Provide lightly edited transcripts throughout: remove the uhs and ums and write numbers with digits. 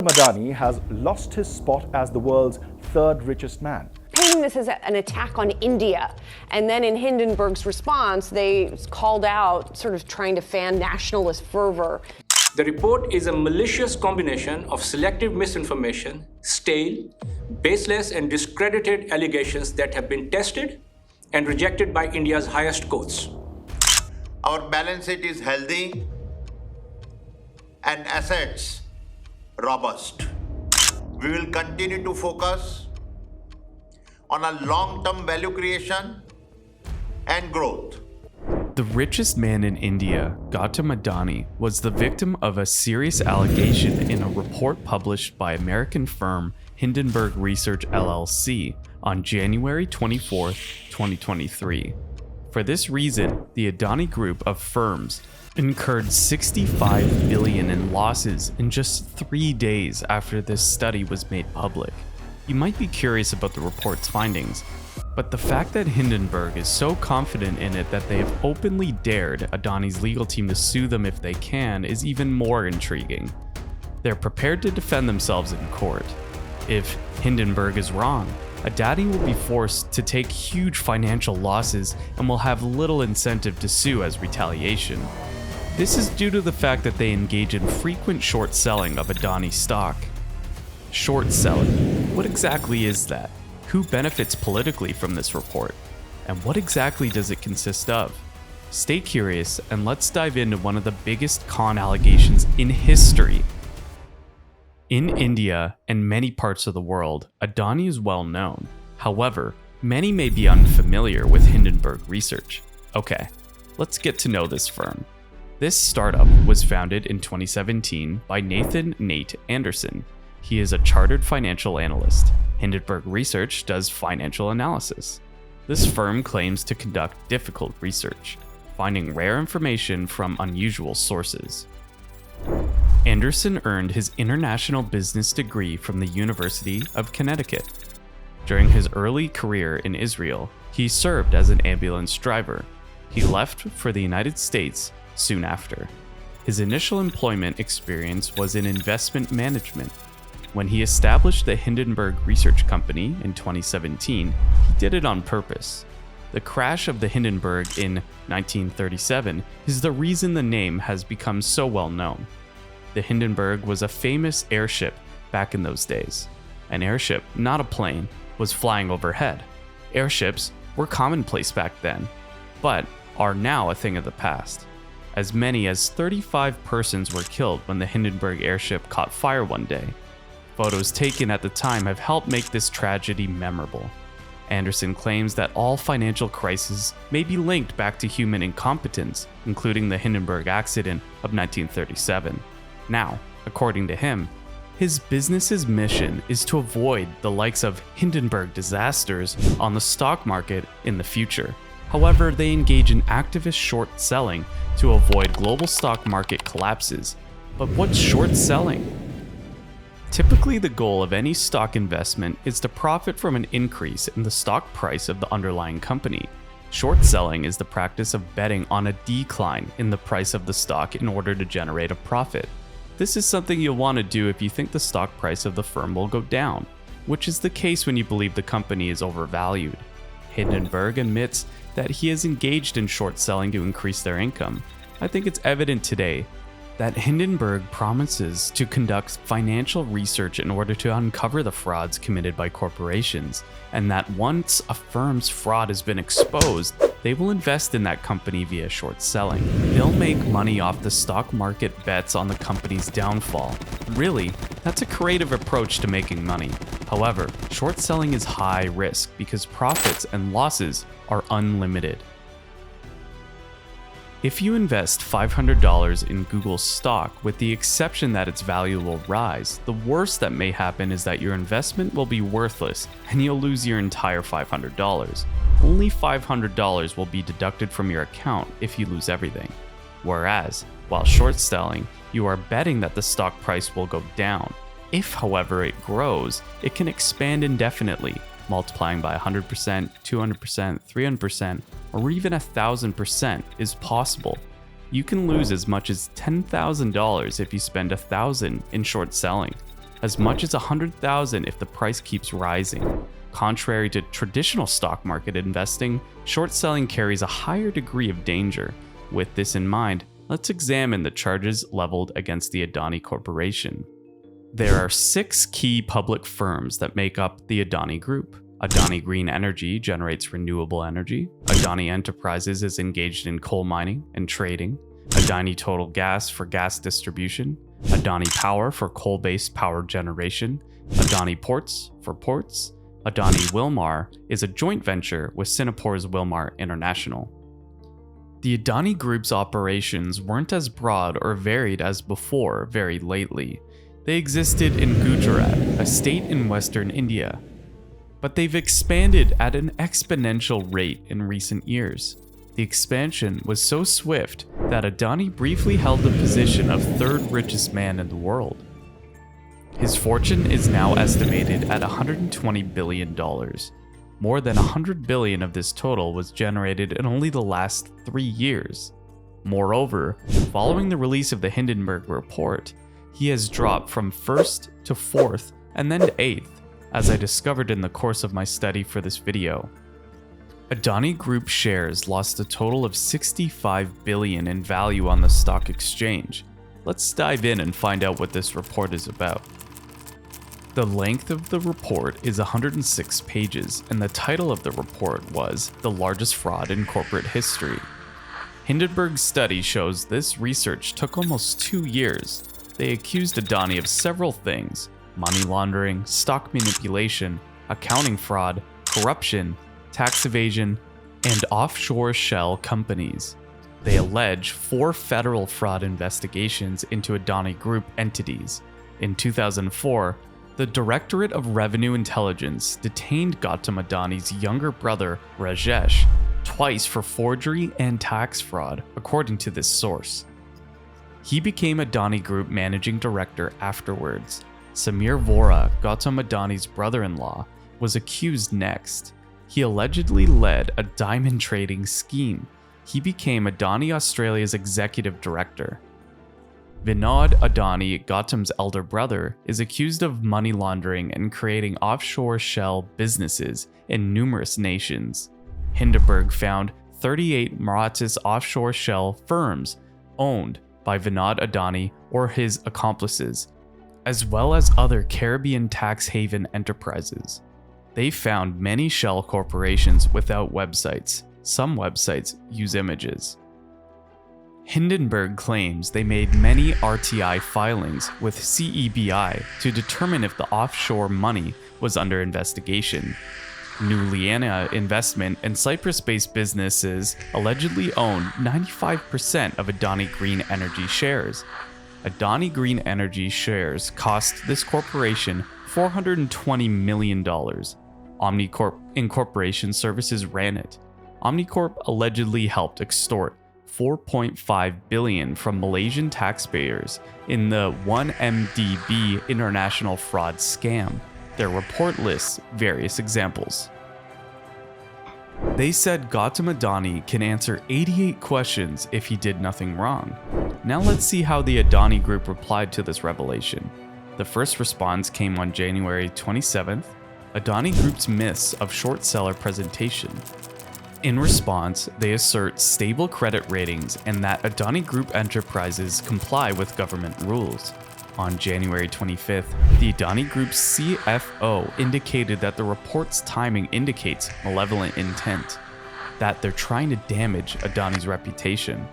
Adani has lost his spot as the world's third richest man. Painting this as an attack on India. And then in Hindenburg's response, they called out sort of trying to fan nationalist fervor. The report is a malicious combination of selective misinformation, stale, baseless, and discredited allegations that have been tested and rejected by India's highest courts. Our balance sheet is healthy and assets robust. We will continue to focus on a long-term value creation and growth. The richest man in India, Gautam Adani, was the victim of a serious allegation in a report published by American firm Hindenburg Research LLC on January 24, 2023. For this reason, the Adani group of firms incurred $65 billion in losses in just 3 days after this study was made public. You might be curious about the report's findings, but the fact that Hindenburg is so confident in it that they have openly dared Adani's legal team to sue them if they can is even more intriguing. They're prepared to defend themselves in court. If Hindenburg is wrong, Adani will be forced to take huge financial losses and will have little incentive to sue as retaliation. This is due to the fact that they engage in frequent short selling of Adani stock. Short selling. What exactly is that? Who benefits politically from this report? And what exactly does it consist of? Stay curious and let's dive into one of the biggest con allegations in history. In India and many parts of the world, Adani is well known. However, many may be unfamiliar with Hindenburg Research. Okay, let's get to know this firm. This startup was founded in 2017 by Nate Anderson. He is a chartered financial analyst. Hindenburg Research does financial analysis. This firm claims to conduct difficult research, finding rare information from unusual sources. Anderson earned his international business degree from the University of Connecticut. During his early career in Israel, he served as an ambulance driver. He left for the United States soon after. His initial employment experience was in investment management. When he established the Hindenburg Research Company in 2017, he did it on purpose. The crash of the Hindenburg in 1937 is the reason the name has become so well known. The Hindenburg was a famous airship back in those days. An airship, not a plane, was flying overhead. Airships were commonplace back then, but are now a thing of the past. As many as 35 persons were killed when the Hindenburg airship caught fire one day. Photos taken at the time have helped make this tragedy memorable. Anderson claims that all financial crises may be linked back to human incompetence, including the Hindenburg accident of 1937. Now, according to him, his business's mission is to avoid the likes of Hindenburg disasters on the stock market in the future. However, they engage in activist short selling to avoid global stock market collapses. But what's short selling? Typically, the goal of any stock investment is to profit from an increase in the stock price of the underlying company. Short selling is the practice of betting on a decline in the price of the stock in order to generate a profit. This is something you'll want to do if you think the stock price of the firm will go down, which is the case when you believe the company is overvalued. Hindenburg admits that he has engaged in short selling to increase their income. I think it's evident today that Hindenburg promises to conduct financial research in order to uncover the frauds committed by corporations, and that once a firm's fraud has been exposed, they will invest in that company via short selling. They'll make money off the stock market bets on the company's downfall. Really, that's a creative approach to making money. However, short selling is high risk because profits and losses are unlimited. If you invest $500 in Google stock with the exception that its value will rise, the worst that may happen is that your investment will be worthless and you'll lose your entire $500. Only $500 will be deducted from your account if you lose everything. Whereas, while short selling, you are betting that the stock price will go down. If, however, it grows, it can expand indefinitely, multiplying by 100%, 200%, 300%, or even 1,000% is possible. You can lose as much as $10,000 if you spend $1,000 in short selling. as much as 100,000 if the price keeps rising. Contrary to traditional stock market investing, short selling carries a higher degree of danger. With this in mind, let's examine the charges leveled against the Adani Corporation. There are 6 key public firms that make up the Adani Group. Adani Green Energy generates renewable energy. Adani Enterprises is engaged in coal mining and trading. Adani Total Gas for gas distribution. Adani Power for coal-based power generation. Adani Ports for ports. Adani Wilmar is a joint venture with Singapore's Wilmar International. The Adani Group's operations weren't as broad or varied as before very lately. They existed in Gujarat, a state in western India, but they've expanded at an exponential rate in recent years. The expansion was so swift that Adani briefly held the position of 3rd richest man in the world. His fortune is now estimated at $120 billion. More than $100 billion of this total was generated in only the last 3 years. Moreover, following the release of the Hindenburg Report, he has dropped from 1st to 4th and then to 8th, as I discovered in the course of my study for this video. Adani Group shares lost a total of $65 billion in value on the stock exchange. Let's dive in and find out what this report is about. The length of the report is 106 pages, and the title of the report was "The Largest Fraud in Corporate History." Hindenburg's study shows this research took almost 2 years. They accused Adani of several things: money laundering, stock manipulation, accounting fraud, corruption, tax evasion, and offshore shell companies. They allege 4 federal fraud investigations into Adani Group entities. In 2004, the Directorate of Revenue Intelligence detained Gautam Adani's younger brother, Rajesh, twice for forgery and tax fraud, according to this source. He became Adani Group managing director afterwards. Samir Vora, Gautam Adani's brother-in-law, was accused next. He allegedly led a diamond trading scheme. He became Adani Australia's executive director. Vinod Adani, Gautam's elder brother, is accused of money laundering and creating offshore shell businesses in numerous nations. Hindenburg found 38 Mauritius offshore shell firms owned by Vinod Adani or his accomplices, as well as other Caribbean tax haven enterprises. They found many shell corporations without websites. Some websites use images. Hindenburg claims they made many RTI filings with CEBI to determine if the offshore money was under investigation. New Liana Investment and Cyprus-based businesses allegedly own 95% of Adani Green Energy shares. Adani Green Energy shares cost this corporation $420 million. Omnicorp Incorporation Services ran it. Omnicorp allegedly helped extort $4.5 billion from Malaysian taxpayers in the 1MDB international fraud scam. Their report lists various examples. They said Gautam Adani can answer 88 questions if he did nothing wrong. Now let's see how the Adani Group replied to this revelation. The first response came on January 27th. Adani Group's myths of short seller presentation. In response, they assert stable credit ratings and that Adani Group enterprises comply with government rules. On January 25th, the Adani Group's CFO indicated that the report's timing indicates malevolent intent, that they're trying to damage Adani's reputation.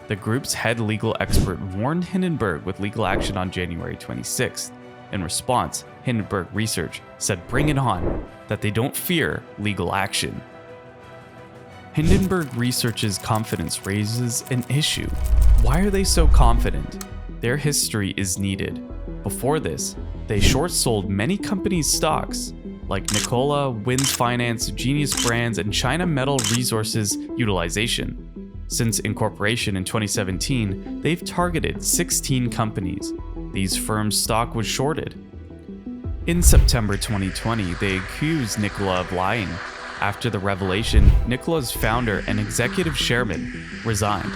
The group's head legal expert warned Hindenburg with legal action on January 26th. In response, Hindenburg Research said bring it on, that they don't fear legal action. Hindenburg Research's confidence raises an issue. Why are they so confident? Their history is needed. Before this, they short-sold many companies' stocks, like Nikola, Winds Finance, Genius Brands, and China Metal Resources Utilization. Since incorporation in 2017, they've targeted 16 companies. These firms' stock was shorted. In September 2020, they accused Nikola of lying. After the revelation, Nikola's founder and executive chairman resigned.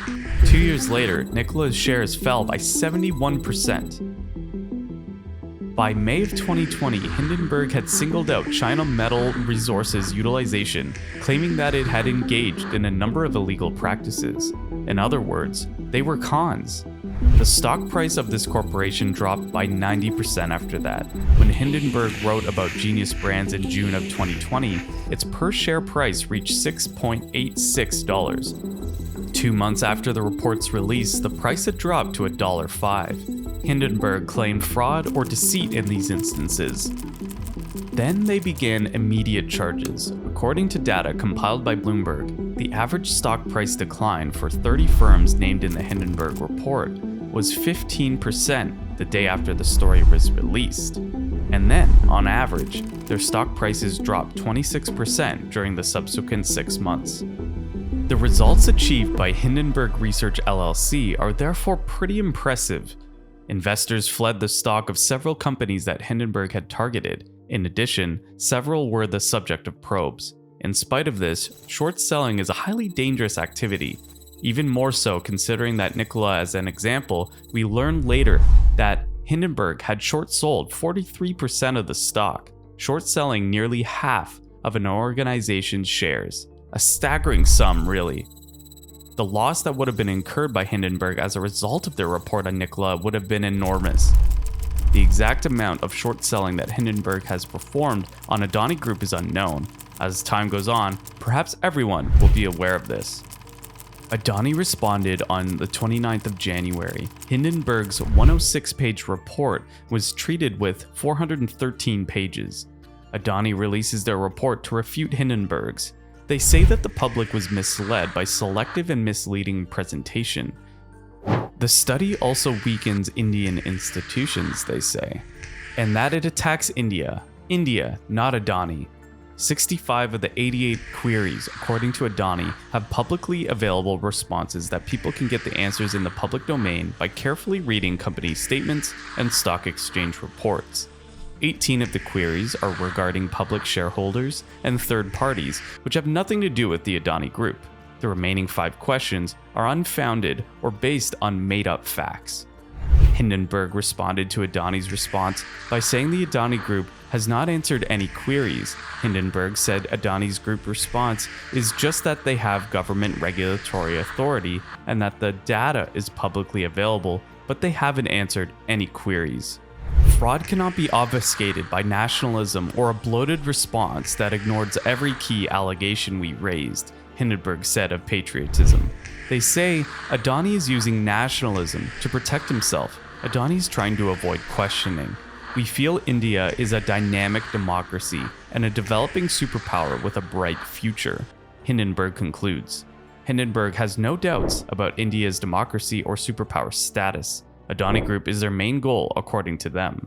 2 years later, Nikola's shares fell by 71%. By May of 2020, Hindenburg had singled out China Metal Resources Utilization, claiming that it had engaged in a number of illegal practices. In other words, they were cons. The stock price of this corporation dropped by 90% after that. When Hindenburg wrote about Genius Brands in June of 2020, its per-share price reached $6.86. 2 months after the report's release, the price had dropped to $1.05. Hindenburg claimed fraud or deceit in these instances. Then they began immediate charges. According to data compiled by Bloomberg, the average stock price decline for 30 firms named in the Hindenburg report was 15% the day after the story was released. And then, on average, their stock prices dropped 26% during the subsequent 6 months. The results achieved by Hindenburg Research LLC are therefore pretty impressive. Investors fled the stock of several companies that Hindenburg had targeted. In addition, several were the subject of probes. In spite of this, short selling is a highly dangerous activity. Even more so considering that Nikola as an example, we learned later that Hindenburg had short sold 43% of the stock, short selling nearly half of an organization's shares. A staggering sum, really. The loss that would have been incurred by Hindenburg as a result of their report on Nikola would have been enormous. The exact amount of short selling that Hindenburg has performed on Adani Group is unknown. As time goes on, perhaps everyone will be aware of this. Adani responded on the 29th of January. Hindenburg's 106-page report was treated with 413 pages. Adani releases their report to refute Hindenburg's. They say that the public was misled by selective and misleading presentation. The study also weakens Indian institutions, they say, and that it attacks India, not Adani. 65 of the 88 queries, according to Adani, have publicly available responses that people can get the answers in the public domain by carefully reading company statements and stock exchange reports. 18 of the queries are regarding public shareholders and third parties, which have nothing to do with the Adani Group. The remaining 5 questions are unfounded or based on made-up facts. Hindenburg responded to Adani's response by saying the Adani Group has not answered any queries. Hindenburg said Adani's group response is just that they have government regulatory authority and that the data is publicly available, but they haven't answered any queries. Fraud cannot be obfuscated by nationalism or a bloated response that ignores every key allegation we raised, Hindenburg said of patriotism. They say Adani is using nationalism to protect himself. Adani is trying to avoid questioning. We feel India is a dynamic democracy and a developing superpower with a bright future, Hindenburg concludes. Hindenburg has no doubts about India's democracy or superpower status. Adani Group is their main goal, according to them.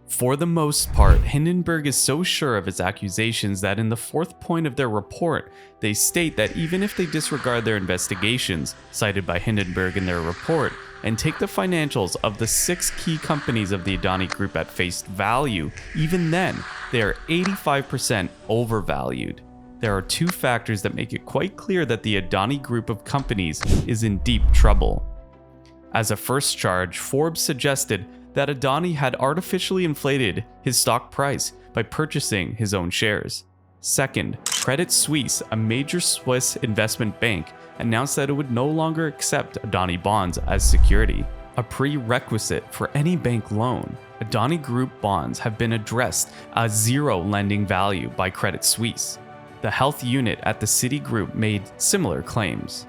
For the most part, Hindenburg is so sure of its accusations that in the 4th point of their report, they state that even if they disregard their investigations, cited by Hindenburg in their report, and take the financials of the 6 key companies of the Adani Group at face value, even then, they are 85% overvalued. There are 2 factors that make it quite clear that the Adani Group of companies is in deep trouble. As a first charge, Forbes suggested that Adani had artificially inflated his stock price by purchasing his own shares. Second, Credit Suisse, a major Swiss investment bank, announced that it would no longer accept Adani bonds as security, a prerequisite for any bank loan. Adani Group bonds have been addressed as zero lending value by Credit Suisse. The health unit at the Citigroup made similar claims.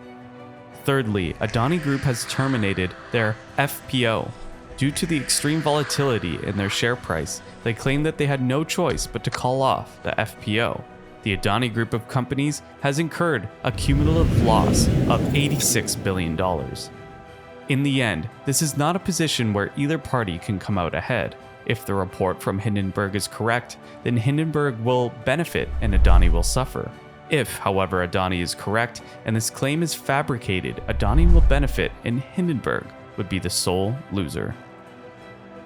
Thirdly, Adani Group has terminated their FPO. Due to the extreme volatility in their share price, they claim that they had no choice but to call off the FPO. The Adani Group of companies has incurred a cumulative loss of $86 billion. In the end, this is not a position where either party can come out ahead. If the report from Hindenburg is correct, then Hindenburg will benefit and Adani will suffer. If, however, Adani is correct and this claim is fabricated, Adani will benefit and Hindenburg would be the sole loser.